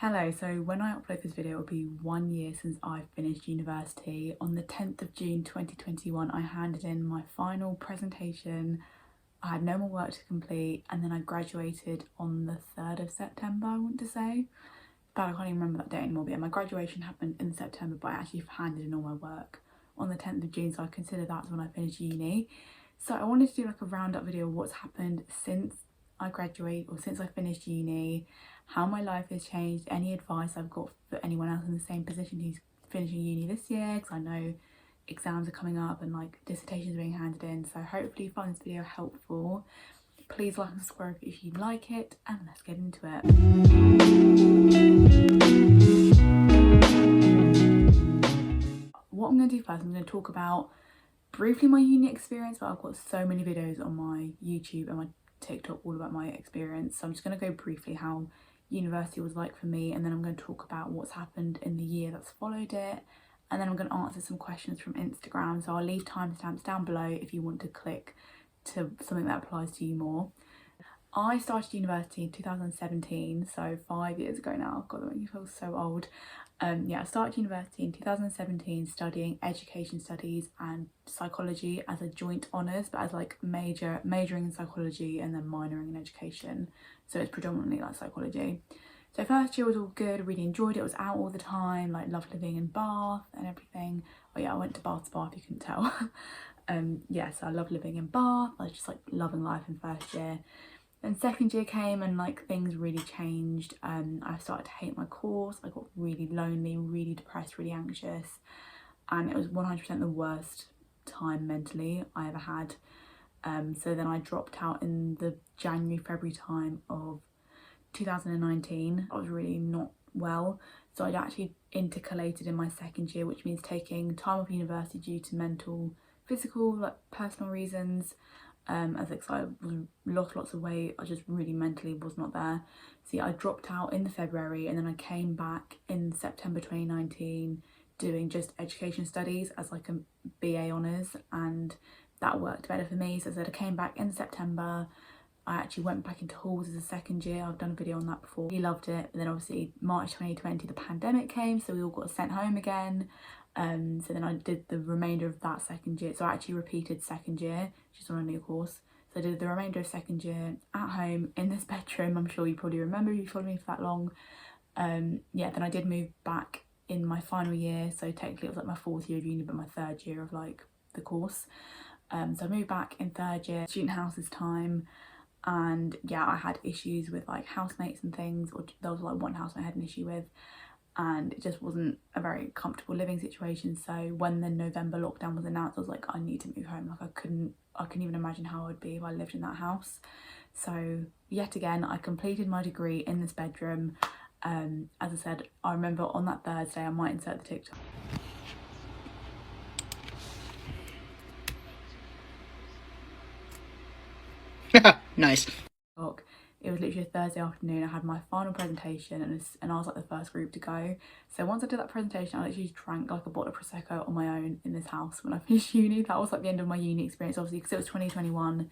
Hello, so when I upload this video, it'll be 1 year since I finished university. On the 10th of June 2021, I handed in my final presentation. I had no more work to complete, and then I graduated on the 3rd of September, I want to say. But I can't even remember that date anymore. But yeah, my graduation happened in September, but I actually handed in all my work on the 10th of June, so I consider that's when I finished uni. So I wanted to do like a roundup video of what's happened since I graduate or since I finished uni, how my life has changed, any advice I've got for anyone else in the same position who's finishing uni this year, because I know exams are coming up and like dissertations are being handed in. So hopefully you find this video helpful. Please like and subscribe if you like it, and let's get into it. What I'm going to do first, I'm going to talk about briefly my uni experience, but I've got so many videos on my YouTube and my TikTok all about my experience, so I'm just going to go briefly how university was like for me, and then I'm going to talk about what's happened in the year that's followed it, and then I'm going to answer some questions from Instagram. So I'll leave timestamps down below if you want to click to something that applies to you more. I started university in 2017, so 5 years ago now. God, that makes me feel so old. Yeah, I started university in 2017 studying education studies and psychology as a joint honours, but as like majoring in psychology and then minoring in education. So it's predominantly like psychology. So first year was all good, really enjoyed it, was out all the time, like loved living in Bath and everything. Oh yeah, I went to Bath, if you couldn't tell. Yeah, so I loved living in Bath. I was just like loving life in first year. Then second year came and like things really changed. I started to hate my course. I got really lonely, really depressed, really anxious, and it was 100% the worst time mentally I ever had. So then I dropped out in the January-February time of 2019. I was really not well, so I'd actually intercalated in my second year, which means taking time off university due to mental, physical, like personal reasons. As I lost lots of weight, I just really mentally was not there. So yeah, I dropped out in the February, and then I came back in September 2019 doing just education studies as like a BA honours, and that worked better for me. So I came back in September. I actually went back into halls as a second year. I've done a video on that before. He loved it. But then obviously March 2020 the pandemic came, so we all got sent home again. So then I did the remainder of that second year. So I actually repeated second year, just on a new course. So I did the remainder of second year at home in this bedroom. I'm sure you probably remember if you followed me for that long. Yeah, then I did move back in my final year. So technically it was like my 4th year of uni, but my 3rd year of like the course. So I moved back in 3rd year, student houses time. And yeah, I had issues with like housemates and things, or there was like one housemate I had an issue with, and it just wasn't a very comfortable living situation. So when the November lockdown was announced, I was like, I need to move home. Like I couldn't even imagine how I would be if I lived in that house. So yet again, I completed my degree in this bedroom. As I said, I remember on that Thursday, I might insert the TikTok. Nice. It was literally a Thursday afternoon. I had my final presentation, and I was like the first group to go. So once I did that presentation, I literally drank like a bottle of Prosecco on my own in this house when I finished uni. That was like the end of my uni experience, obviously, because it was 2021.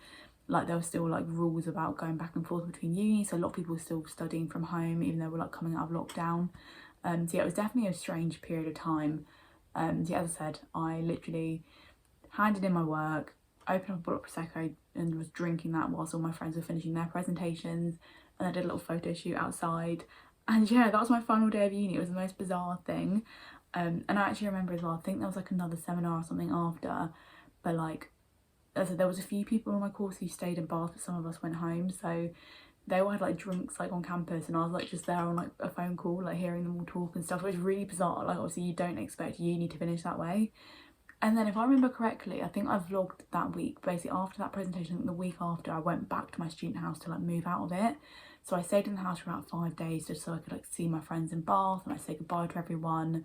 Like there were still like rules about going back and forth between uni, so a lot of people were still studying from home, even though we're like coming out of lockdown. So yeah, it was definitely a strange period of time. So yeah, as I said, I literally handed in my work, opened up a bottle of Prosecco and was drinking that whilst all my friends were finishing their presentations, and I did a little photo shoot outside. And yeah, that was my final day of uni. It was the most bizarre thing. And I actually remember as well, I think there was like another seminar or something after, but like, as I said, there was a few people on my course who stayed in Bath, but some of us went home, so they all had like drinks like on campus, and I was like just there on like a phone call, like hearing them all talk and stuff. It was really bizarre. Like obviously you don't expect uni to finish that way. And then if I remember correctly, I think I vlogged that week. Basically after that presentation, I think the week after, I went back to my student house to like move out of it. So I stayed in the house for about 5 days just so I could like see my friends in Bath, and I say goodbye to everyone,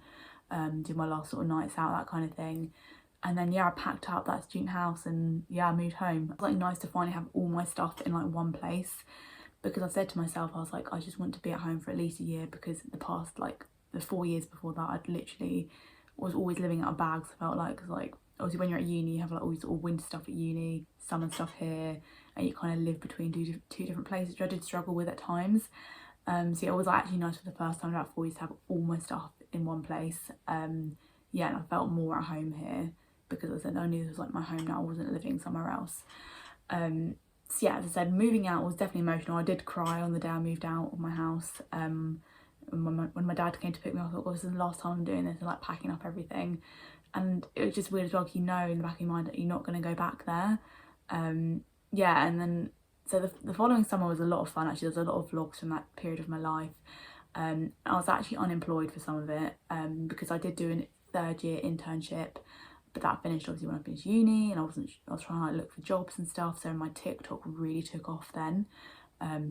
do my last sort of nights out, that kind of thing. And then yeah, I packed up that student house and yeah, I moved home. It was like nice to finally have all my stuff in like one place, because I said to myself, I was like, I just want to be at home for at least a year, because the past like the 4 years before that, I'd literally was always living out of bags. I felt like, cause like obviously when you're at uni, you have like all these sort of winter stuff at uni, summer stuff here, and you kind of live between two different places, which I did struggle with at times. So yeah, it was actually nice for the first time in about 4 years to have all my stuff in one place. Yeah, and I felt more at home here because as I said, I knew this was like my home now. I wasn't living somewhere else. So yeah, as I said, moving out was definitely emotional. I did cry on the day I moved out of my house. When my dad came to pick me up, I thought, well, this is the last time I'm doing this, and like packing up everything. And it was just weird as well, you know in the back of your mind that you're not going to go back there. Yeah, and then so the following summer was a lot of fun. Actually, there's a lot of vlogs from that period of my life. I was actually unemployed for some of it because I did do a third year internship, but that finished obviously when I finished uni, and I was trying to look for jobs and stuff. So my TikTok really took off then,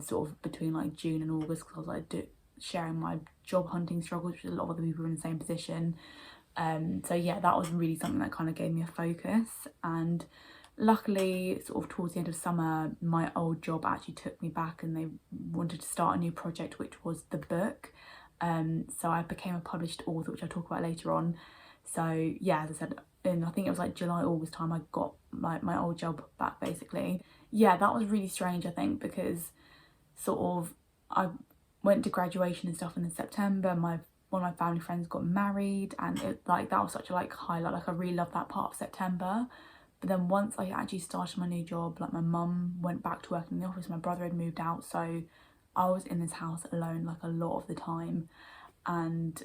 sort of between like June and August, because I was like sharing my job hunting struggles, which a lot of other people were in the same position. So yeah, that was really something that kind of gave me a focus. And luckily, sort of towards the end of summer, my old job actually took me back and they wanted to start a new project, which was the book. So I became a published author, which I'll talk about later on. So yeah, as I said, I think it was like July, August time, I got my old job back basically. Yeah, that was really strange, I think, because sort of I went to graduation and stuff, and in September one of my family friends got married, and it like that was such a like highlight. Like I really loved that part of September. But then once I actually started my new job, like my mum went back to work in the office, my brother had moved out, so I was in this house alone like a lot of the time. And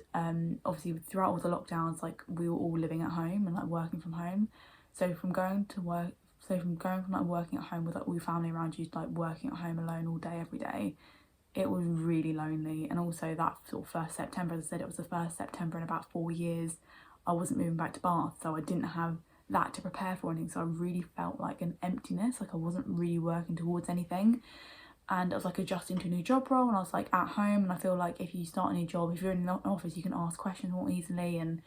obviously throughout all the lockdowns, like we were all living at home and like working from home. So from going from like working at home with like all your family around you to like working at home alone all day every day, it was really lonely. And also that sort of first September, as I said, it was the first September in about 4 years I wasn't moving back to Bath, so I didn't have that to prepare for anything. So I really felt like an emptiness, like I wasn't really working towards anything. And I was like adjusting to a new job role, and I was like at home, and I feel like if you start a new job, if you're in an office, you can ask questions more easily and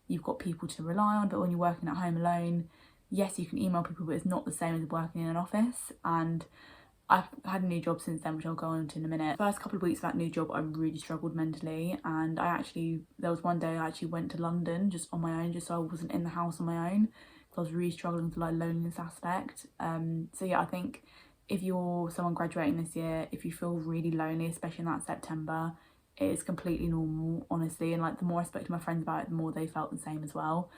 you've got people to rely on. But when you're working at home alone, yes, you can email people, but it's not the same as working in an office. And I've had a new job since then, which I'll go on to in a minute. First couple of weeks of that new job, I really struggled mentally, and there was one day I actually went to London just on my own, just so I wasn't in the house on my own, because I was really struggling with like loneliness aspect. So yeah, I think if you're someone graduating this year, if you feel really lonely, especially in that September, it is completely normal, honestly. And like the more I spoke to my friends about it, the more they felt the same as well.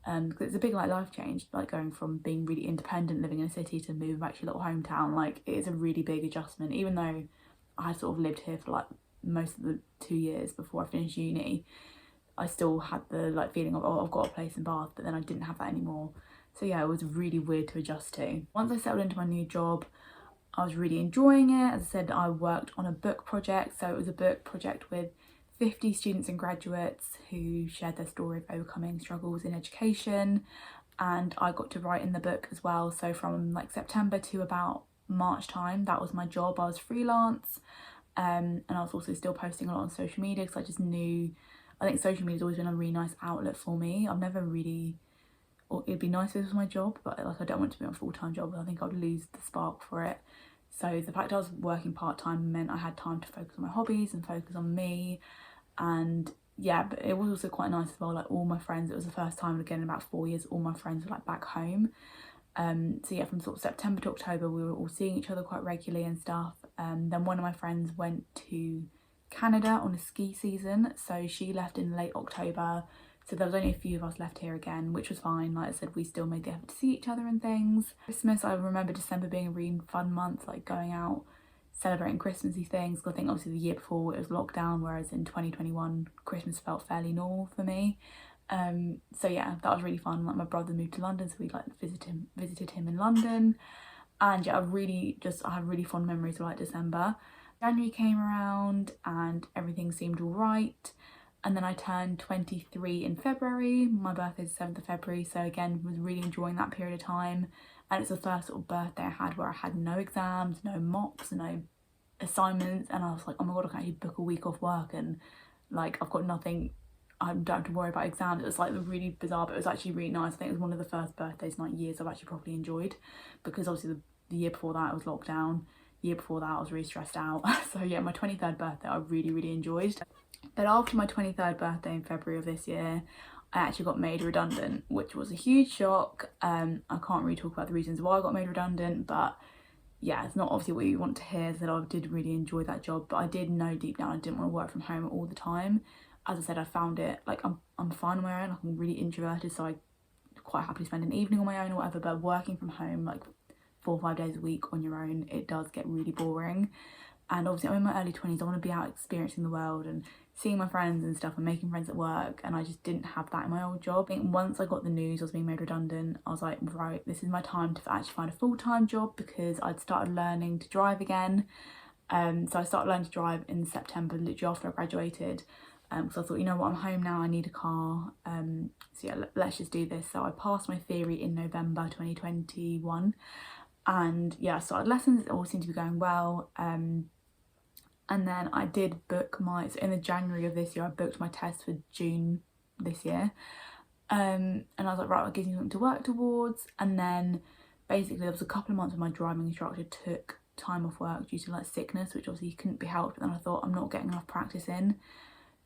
Because it's a big like life change, like going from being really independent, living in a city, to move back to your little hometown. Like it is a really big adjustment. Even though I had sort of lived here for like most of the 2 years before I finished uni, I still had the like feeling of, oh, I've got a place in Bath, but then I didn't have that anymore. So yeah, it was really weird to adjust to. Once I settled into my new job, I was really enjoying it. As I said, I worked on a book project, so it was a book project with 50 students and graduates who shared their story of overcoming struggles in education, and I got to write in the book as well. So from like September to about March time, that was my job. I was freelance, and I was also still posting a lot on social media, because I just knew, I think social media's always been a really nice outlet for me. I've never really, or it'd be nice if this was my job, but like I don't want it to be a full-time job. I think I'd lose the spark for it. So the fact I was working part-time meant I had time to focus on my hobbies and focus on me. And yeah, but it was also quite nice as well, like all my friends, it was the first time again in about 4 years, all my friends were like back home. So yeah, from sort of September to October, we were all seeing each other quite regularly and stuff. Then one of my friends went to Canada on a ski season, so she left in late October. So there was only a few of us left here again, which was fine. Like I said, we still made the effort to see each other and things. Christmas, I remember December being a really fun month, like going out, celebrating Christmassy things. I think obviously the year before it was lockdown, whereas in 2021, Christmas felt fairly normal for me. So yeah, that was really fun. Like my brother moved to London, so we like visited him in London. And yeah, I have really fond memories of like December. January came around and everything seemed all right. And then I turned 23 in February. My birthday is 7th of February, so again, was really enjoying that period of time. And it's the first sort of birthday I had where I had no exams, no mocks, no assignments, and I was like, oh my god, I can actually book a week off work, and like I've got nothing, I don't have to worry about exams. It was like really bizarre, but it was actually really nice. I think it was one of the first birthdays in like years I've actually properly enjoyed, because obviously the year before that it was lockdown, the year before that I was really stressed out. So yeah, my 23rd birthday I really enjoyed. But after my 23rd birthday in February of this year, I actually got made redundant, which was a huge shock. I can't really talk about the reasons why I got made redundant, but yeah, it's not obviously what you want to hear, that I did really enjoy that job, but I did know deep down I didn't want to work from home all the time. As I said, I found it, like, I'm fine on my own, like, I'm really introverted, so I quite happily spend an evening on my own or whatever, but working from home like 4 or 5 days a week on your own, it does get really boring. And obviously I'm in my early 20s, I want to be out experiencing the world and seeing my friends and stuff and making friends at work, and I just didn't have that in my old job. I think once I got the news I was being made redundant, I was like, right, this is my time to actually find a full-time job, because I'd started learning to drive again. So I started learning to drive in September, literally after I graduated. So I thought, you know what, I'm home now, I need a car. So yeah, let's just do this. So I passed my theory in November 2021, and yeah, I started lessons, it all seemed to be going well. And then I did book so in the January of this year, I booked my test for June this year. And I was like, right, I'll give you something to work towards. And then basically there was a couple of months where my driving instructor took time off work due to like sickness, which obviously couldn't be helped. But then I thought, I'm not getting enough practice in.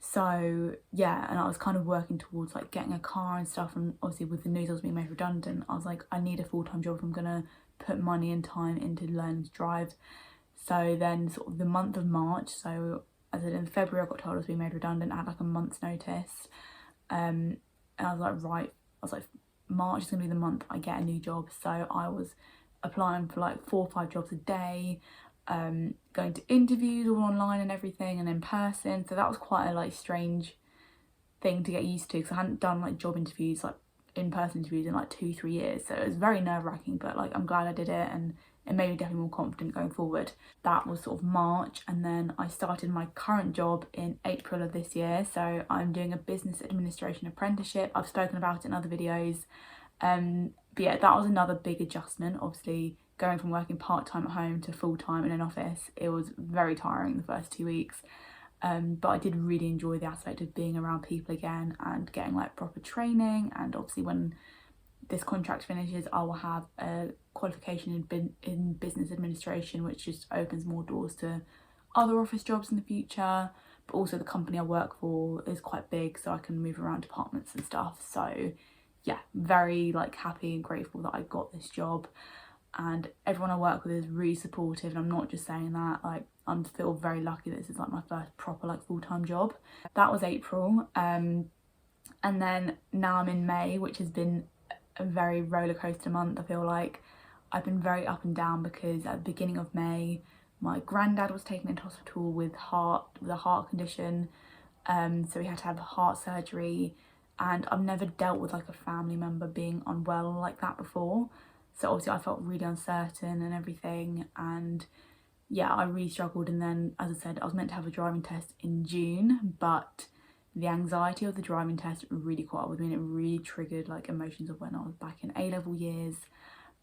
So yeah, and I was kind of working towards like getting a car and stuff, and obviously with the news I was being made redundant, I was like, I need a full-time job if I'm gonna put money and time into learning to drive. So then sort of the month of March, so as I said, in February I got told I was being made redundant, I had like a month's notice. And I was like, right, I was like, March is gonna be the month I get a new job. So I was applying for like 4 or 5 jobs a day, going to interviews all online and everything, and in person. So that was quite a like strange thing to get used to, because I hadn't done like job interviews, like in-person interviews, in like 2-3 years. So it was very nerve-wracking, but like I'm glad I did it, and it made me definitely more confident going forward. That was sort of March, and then I started my current job in April of this year. So I'm doing a business administration apprenticeship. I've spoken about it in other videos. But yeah, that was another big adjustment. Obviously going from working part-time at home to full-time in an office, it was very tiring the first 2 weeks. But I did really enjoy the aspect of being around people again and getting like proper training. And obviously when this contract finishes, I will have a qualification in business administration, which just opens more doors to other office jobs in the future. But also the company I work for is quite big, so I can move around departments and stuff. So yeah, very like happy and grateful that I got this job, and everyone I work with is really supportive. And I'm not just saying that, like I feel very lucky that this is like my first proper like full-time job. That was April, and then now I'm in May, which has been a very roller coaster month. I feel like I've been very up and down, because at the beginning of May my granddad was taken into hospital with a heart condition, so he had to have heart surgery, and I've never dealt with like a family member being unwell like that before. So obviously I felt really uncertain and everything, and yeah, I really struggled. And then, as I said, I was meant to have a driving test in June, but the anxiety of the driving test really caught up with me, and it really triggered like emotions of when I was back in A-level years,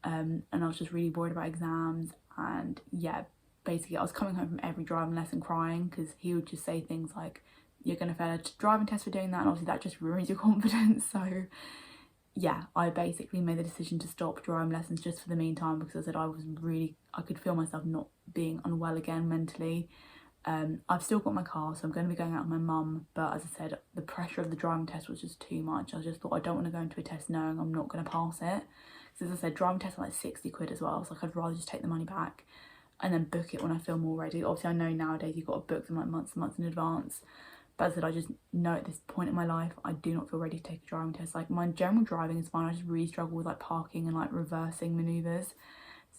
and I was just really worried about exams. And yeah, basically I was coming home from every driving lesson crying, because he would just say things like, you're going to fail a driving test for doing that, and obviously that just ruins your confidence. So yeah, I basically made the decision to stop driving lessons just for the meantime, because I said I could feel myself not being unwell again mentally. I've still got my car, so I'm going to be going out with my mum, but as I said, the pressure of the driving test was just too much. I just thought, I don't want to go into a test knowing I'm not going to pass it. Because as I said, driving tests are like 60 quid as well. I was like, I'd rather just take the money back and then book it when I feel more ready. Obviously I know nowadays you've got to book them like months and months in advance, but as I said, I just know at this point in my life I do not feel ready to take a driving test. Like my general driving is fine, I just really struggle with like parking and like reversing manoeuvres.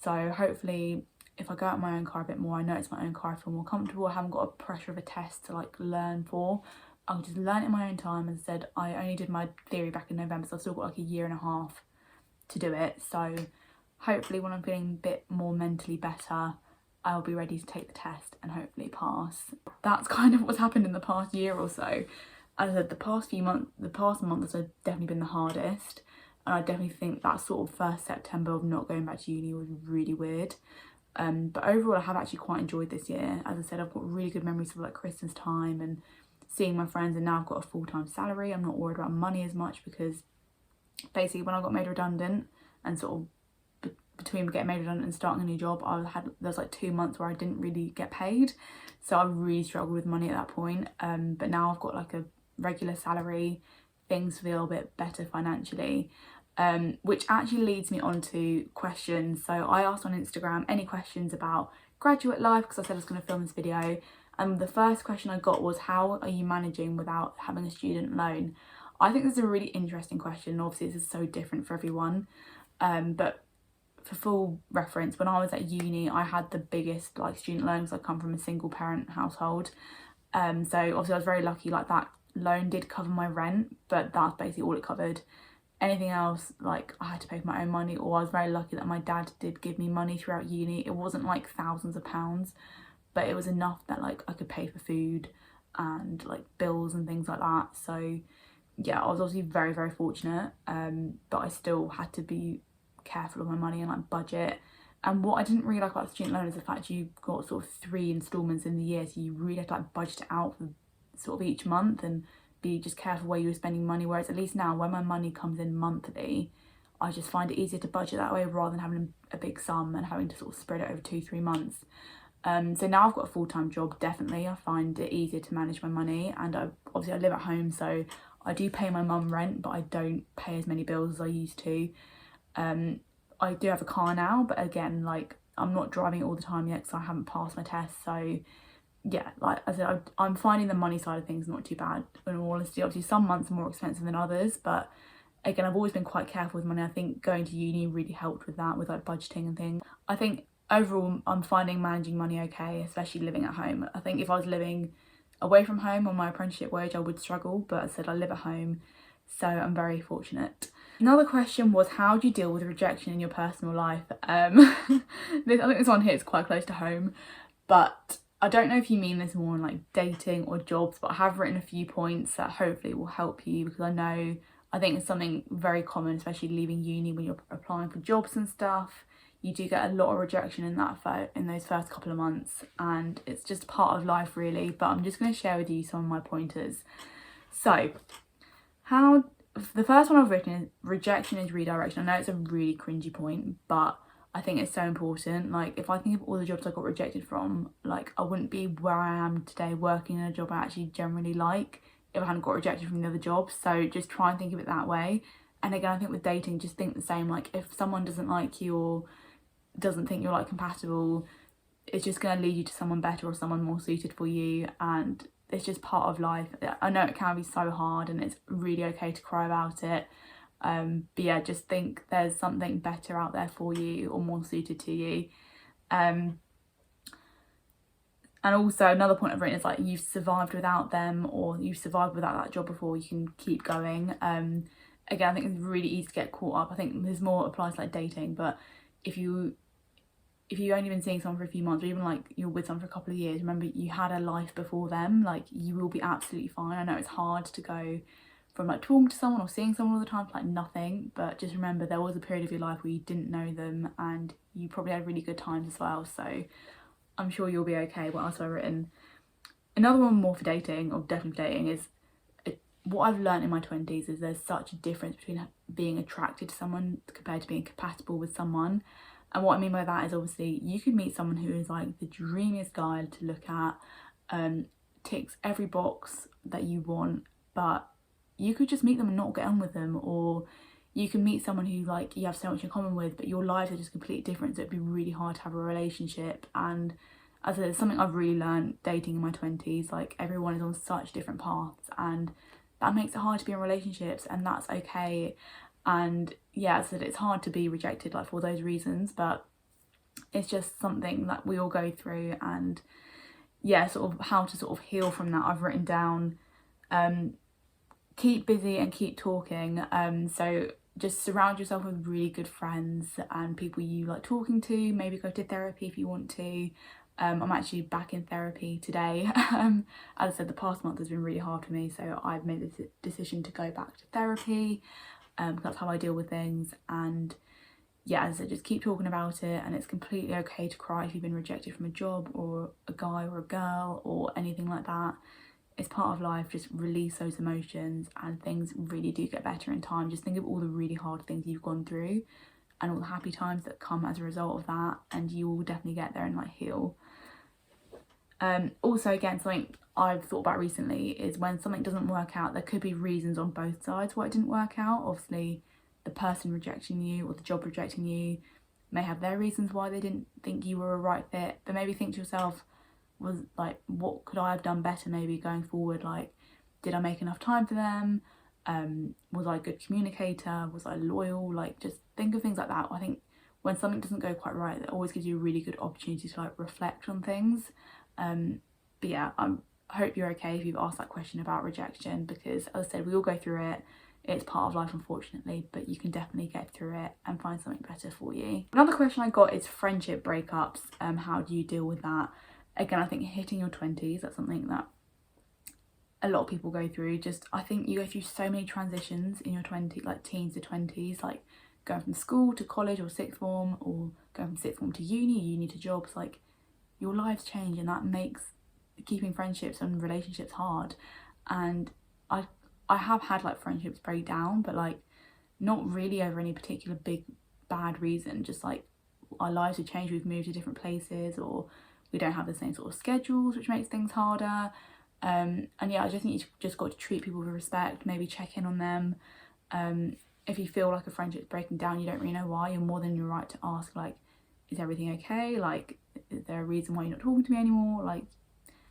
So hopefully if I go out in my own car a bit more, I know it's my own car, I feel more comfortable, I haven't got a pressure of a test to like learn for. I'll just learn it in my own time. As I said, I only did my theory back in November, so I've still got like a year and a half to do it. So hopefully when I'm feeling a bit more mentally better, I'll be ready to take the test and hopefully pass. That's kind of what's happened in the past year or so. As I said, the past months have definitely been the hardest, and I definitely think that sort of 1st September of not going back to uni was really weird. But overall I have actually quite enjoyed this year. As I said, I've got really good memories of like Christmas time and seeing my friends, and now I've got a full-time salary. I'm not worried about money as much, because basically when I got made redundant, and sort of between getting made redundant and starting a new job, there's like 2 months where I didn't really get paid, so I really struggled with money at that point. But now I've got like a regular salary, things feel a bit better financially. which actually leads me on to questions. So I asked on Instagram any questions about graduate life because I said I was going to film this video, and the first question I got was, how are you managing without having a student loan? I think this is a really interesting question. Obviously this is so different for everyone, but for full reference, when I was at uni I had the biggest like student loans. I come from a single parent household, so obviously I was very lucky, like that loan did cover my rent, but that's basically all it covered. Anything else, like I had to pay for my own money, or I was very lucky that my dad did give me money throughout uni. It wasn't like thousands of pounds, but it was enough that like I could pay for food and like bills and things like that. So yeah, I was obviously very, very fortunate, but I still had to be careful of my money and like budget. And what I didn't really like about the student loan is the fact you got sort of 3 installments in the year, so you really had to like budget it out for sort of each month and be just careful where you were spending money. Whereas at least now, when my money comes in monthly, I just find it easier to budget that way rather than having a big sum and having to sort of spread it over 2-3 months. So now I've got a full-time job, definitely I find it easier to manage my money, and obviously I live at home, so I do pay my mum rent, but I don't pay as many bills as I used to. I do have a car now, but again, like I'm not driving it all the time yet because I haven't passed my test. So yeah, like I said, I'm finding the money side of things not too bad in all honesty. Obviously some months are more expensive than others, but again, I've always been quite careful with money. I think going to uni really helped with that, with like budgeting and things. I think overall I'm finding managing money okay, especially living at home. I think if I was living away from home on my apprenticeship wage I would struggle, but as I said, I live at home, so I'm very fortunate. Another question was, how do you deal with rejection in your personal life? I think this one here is quite close to home, but I don't know if you mean this more in like dating or jobs, but I have written a few points that hopefully will help you, because I think it's something very common, especially leaving uni when you're applying for jobs and stuff. You do get a lot of rejection in those first couple of months, and it's just part of life really. But I'm just going to share with you some of my pointers. So the first one I've written is rejection is redirection. I know it's a really cringy point, but I think it's so important. Like if I think of all the jobs I got rejected from, like I wouldn't be where I am today working in a job I actually generally like if I hadn't got rejected from the other jobs. So just try and think of it that way. And again, I think with dating, just think the same. Like if someone doesn't like you or doesn't think you're like compatible, it's just going to lead you to someone better or someone more suited for you, and it's just part of life. I know it can be so hard and it's really okay to cry about it, but yeah, just think there's something better out there for you or more suited to you. And also another point I've written is like, you've survived without them, or you've survived without that job before, you can keep going. Again, I think it's really easy to get caught up. I think this more applies to like dating, but if you've only been seeing someone for a few months, or even like you're with someone for a couple of years, remember you had a life before them. Like you will be absolutely fine. I know it's hard to go from like talking to someone or seeing someone all the time to like nothing, but just remember there was a period of your life where you didn't know them and you probably had really good times as well. So I'm sure you'll be okay. What else have I written? Another one more for dating, or definitely for dating, is what I've learned in my 20s is there's such a difference between being attracted to someone compared to being compatible with someone. And what I mean by that is, obviously you could meet someone who is like the dreamiest guy to look at, ticks every box that you want, but you could just meet them and not get on with them. Or you can meet someone who like you have so much in common with, but your lives are just completely different, so it'd be really hard to have a relationship. And as I said, it's something I've really learned dating in my 20s. Like everyone is on such different paths, and that makes it hard to be in relationships, and that's okay. And yeah, as I said, it's hard to be rejected like for those reasons, but it's just something that we all go through. And yeah, sort of how to sort of heal from that, I've written down keep busy and keep talking. So just surround yourself with really good friends and people you like talking to. Maybe go to therapy if you want to. I'm actually back in therapy today. As I said, the past month has been really hard for me, so I've made this decision to go back to therapy. That's how I deal with things. And yeah, as I said, just keep talking about it, and it's completely okay to cry if you've been rejected from a job or a guy or a girl or anything like that. It's part of life. Just release those emotions and things really do get better in time. Just think of all the really hard things you've gone through and all the happy times that come as a result of that, and you will definitely get there and like heal. Also, again, something I've thought about recently is when something doesn't work out, there could be reasons on both sides why it didn't work out. Obviously the person rejecting you or the job rejecting you may have their reasons why they didn't think you were a right fit, but maybe think to yourself, was like, what could I have done better maybe going forward? Like, did I make enough time for them? Was I a good communicator? Was I loyal? Like, just think of things like that. I think when something doesn't go quite right, it always gives you a really good opportunity to like reflect on things. But yeah, I hope you're okay if you've asked that question about rejection, because as I said, we all go through it. It's part of life, unfortunately, but you can definitely get through it and find something better for you. Another question I got is friendship breakups. How do you deal with that? Again, I think hitting your 20s, that's something that a lot of people go through. Just, I think you go through so many transitions in your 20s, like teens to 20s, like going from school to college or sixth form, or going from sixth form to uni to jobs. Like, your lives change, and that makes keeping friendships and relationships hard. And I have had like friendships break down, but like not really over any particular big bad reason, just like our lives have changed, we've moved to different places, or we don't have the same sort of schedules, which makes things harder. And yeah, I just think you've just got to treat people with respect, maybe check in on them. If you feel like a friendship's breaking down, you don't really know why, you're more than your right to ask, like, is everything okay? Like, is there a reason why you're not talking to me anymore? Like,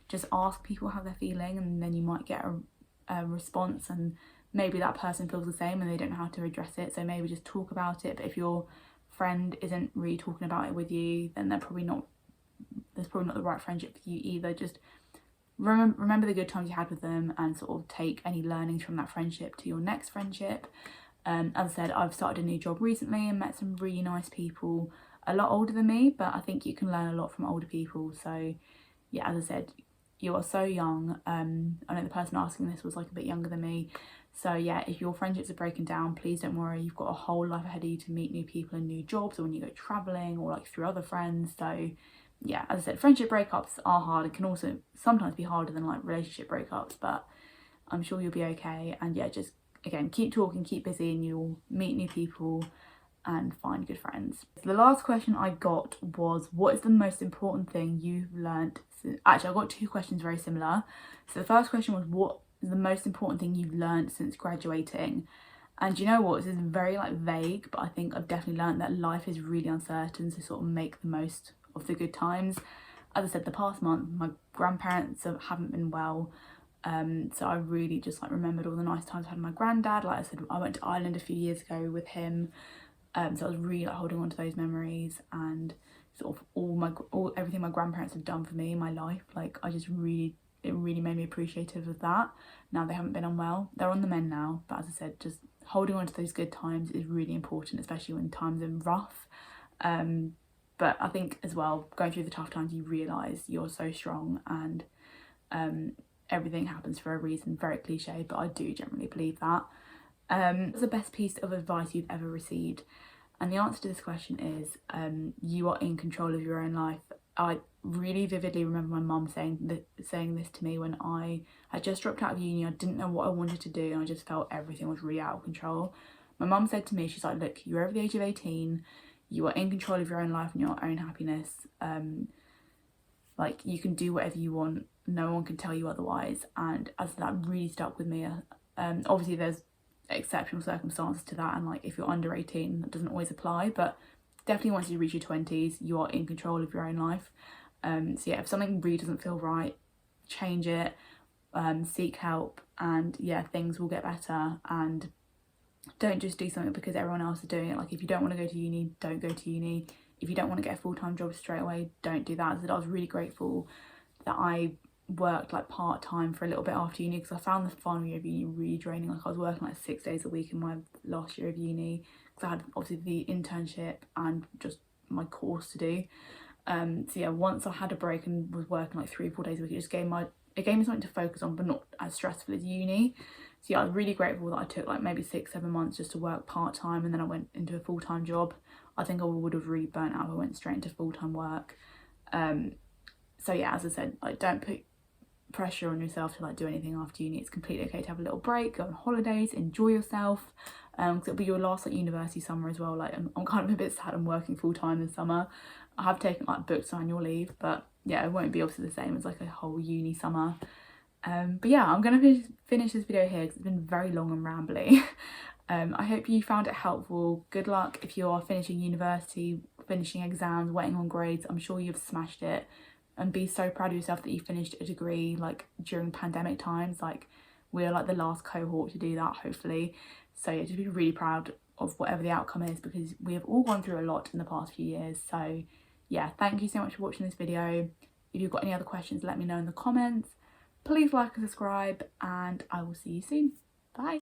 just ask people how they're feeling, and then you might get a response, and maybe that person feels the same and they don't know how to address it, so maybe just talk about it. But if your friend isn't really talking about it with you, then there's probably not the right friendship for you either. Just remember the good times you had with them, and sort of take any learnings from that friendship to your next friendship. As I said, I've started a new job recently and met some really nice people, a lot older than me, but I think you can learn a lot from older people. So yeah, as I said, you are so young. I know the person asking this was like a bit younger than me. So yeah, if your friendships are breaking down, please don't worry. You've got a whole life ahead of you to meet new people and new jobs, or when you go travelling, or like through other friends. So yeah, as I said, friendship breakups are hard. It can also sometimes be harder than like relationship breakups, but I'm sure you'll be okay. And yeah, just again, keep talking, keep busy, and you'll meet new people and find good friends. So the last question I got was, what is the most important thing you've learnt since... Actually, I got two questions very similar. So the first question was, what is the most important thing you've learnt since graduating? And you know what, this is very like vague, but I think I've definitely learnt that life is really uncertain, so sort of make the most of the good times. As I said, the past month my grandparents haven't been well, so I really just like remembered all the nice times I had with my granddad. Like I said, I went to Ireland a few years ago with him, so I was really like holding on to those memories, and sort of everything my grandparents have done for me in my life. Like, it really made me appreciative of that. Now they haven't been unwell, they're on the mend now, but as I said, just holding on to those good times is really important, especially when times are rough. But I think as well, going through the tough times, you realise you're so strong, and everything happens for a reason. Very cliche, but I do generally believe that. What's the best piece of advice you've ever received? And the answer to this question is, you are in control of your own life. I really vividly remember my mum saying this to me when I had just dropped out of uni. I didn't know what I wanted to do, and I just felt everything was really out of control. My mum said to me, she's like, look, you're over the age of 18, you are in control of your own life and your own happiness. Like, you can do whatever you want, no one can tell you otherwise. And as that really stuck with me. Obviously there's exceptional circumstances to that, and like if you're under 18 that doesn't always apply, but definitely once you reach your 20s you are in control of your own life. So yeah, if something really doesn't feel right, change it, seek help, and yeah, things will get better. And don't just do something because everyone else is doing it. Like, if you don't want to go to uni, don't go to uni. If you don't want to get a full-time job straight away, don't do that. So I was really grateful that I worked like part-time for a little bit after uni, because I found the final year of uni really draining. Like, I was working like 6 days a week in my last year of uni, because I had obviously the internship and just my course to do. So yeah, once I had a break and was working like 3 or 4 days a week, it gave me something to focus on, but not as stressful as uni. So yeah, I was really grateful that I took like maybe 6-7 months just to work part-time, and then I went into a full-time job. I think I would have really burnt out if I went straight into full-time work. So yeah, as I said, like, don't put pressure on yourself to like do anything after uni. It's completely okay to have a little break, go on holidays, enjoy yourself, because it'll be your last like university summer as well. Like, I'm kind of a bit sad I'm working full-time this summer. I have taken like booked annual leave, but yeah, it won't be obviously the same as like a whole uni summer. But yeah, I'm gonna finish this video here because it's been very long and rambly. I hope you found it helpful. Good luck if you are finishing university, finishing exams, waiting on grades. I'm sure you've smashed it, and be so proud of yourself that you finished a degree like during pandemic times. Like, we're like the last cohort to do that, hopefully. So yeah, just be really proud of whatever the outcome is, because we have all gone through a lot in the past few years. So yeah, thank you so much for watching this video. If you've got any other questions, let me know in the comments. Please like and subscribe, and I will see you soon. Bye.